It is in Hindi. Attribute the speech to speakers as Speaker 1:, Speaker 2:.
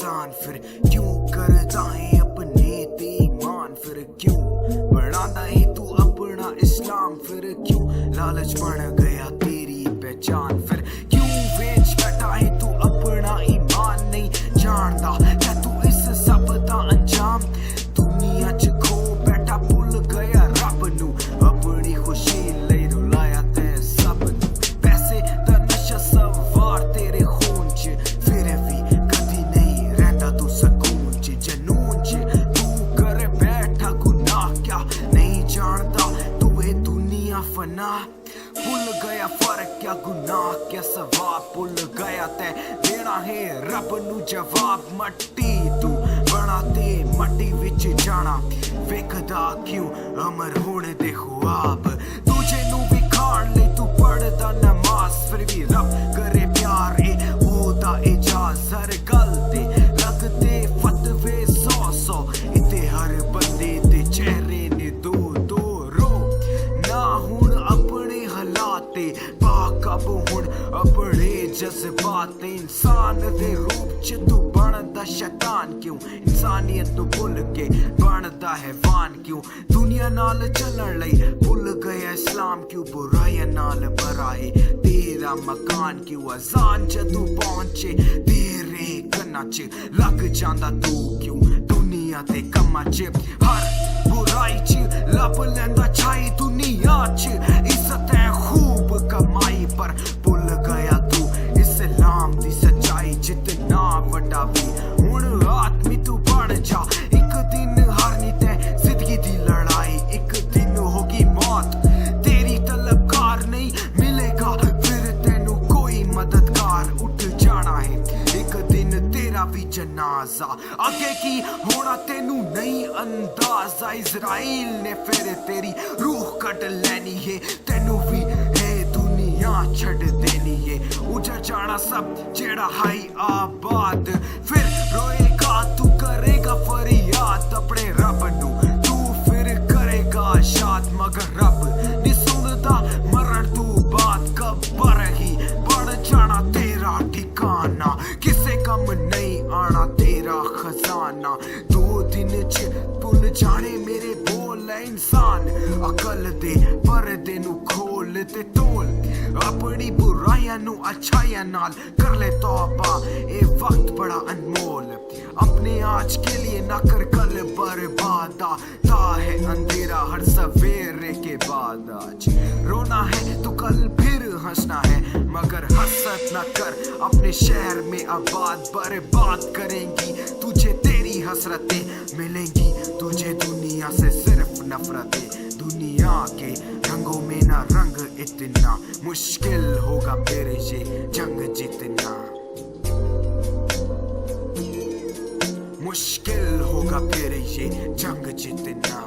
Speaker 1: इंसान, फिर क्यों करता है अपने ते ईमान, फिर क्यों बढ़ाता है तू अपना इस्लाम, फिर क्यों लालच बन गया तेरी पहचान, फिर क्यों बेच बैठा है तू अपना ईमान, नहीं जानता क्या तू इस सब दा अंजाम, दुनिया च खो बैठा भुल गया रब नू, अपनी खुशी लई रुलाया ते सब नू, पैसे दा नशा सवार तेरे खून च, फिर भी कदी नहीं रहता तू सकून च, जनून च तू कर बैठा गुनाह, क्या नहीं जानता तू ये दुनिया फना, भूल गया फर्क क्या गुनाह क्या सवाब, भूल गया ते देना है रब नू जवाब, मट्टी तू बना ते मट्टी विच जाना, वेखदा क्यों अमर होने दे ख्वाब, तुझे नू भी खान ले तू पढ़दा नमाज, फिर भी रब करे प्यार ए होदा एजाज, हर गल ते लगदे फतवे 100 इते हर बंदे दे चेहरे ने दो रो ना हुण अपने हालाते पाकब हुण अपने जज्बात, इंसान दे रूप च तू बनदा शैतान क्यों, इंसानियत तू भुल के बनदा हैवान क्यों, दुनिया नाल चलण लई भुल गया इस्लाम क्यों, बुराइयां नाल भरा है तेरा मकान क्यों, अजान जदू पहुंचे तेरे कन्ना च लग जांदा तू क्यों, दुनिया ते कम्मा च हर बुराई च लब लैंदा छाई, दुनिया च इज्जत है खूब कमाई, पर भुल गया तू इस्लाम दी सच्चाई, जितना वड्डा भी हुण आदमी तू बन जा, एक दिन हारनी तै जिंदगी दी लड़ाई, एक दिन होगी मौत तेरी तलबकार, नहीं मिलेगा फिर तेनू कोई मददगार, उठ जाना है एक दिन तेरा भी जनाजा, आगे की होना तेनू नहीं अंदाजा, इजराइल ने फिर तेरी रूह कट लेनी है, तेनू भी है दुनिया छड़ देनी है, उजड़ जाना सब जेड़ा हाई आबाद, फिर रोएगा तू करेगा फरियाद अपने रब नू, तू फिर करेगा शाद, मगर रब नहीं सुनदा मरण तू बात, कब्र ही बढ़ जाना तेरा ठिकाना, किसे कम नहीं आना तेरा खजाना, 2 दिन च भुल जाने मेरे बोल इंसान, अकल दे पर्दे नू खोल ते तोल, अपनी बुराइयां नू अच्छाइयां नाल कर ले तौबा, ए वक्त बड़ा अनमोल, अपने आज के लिए ना कर कल बर्बाद, आता है अंधेरा हर सवेरे के बाद, आज रोना है तो कल फिर हंसना है, मगर हसरत ना कर अपने शहर में आबाद, बर्बाद करेंगी तुझे तेरी हसरतें मिलेंगी, तुझे दुनिया से सिर्फ नफरतें, दुनिया के रंगों में ना रंग इतना, मुश्किल होगा फिर ये जंग जीतना, मुश्किल होगा फिर ये जंग जीतना।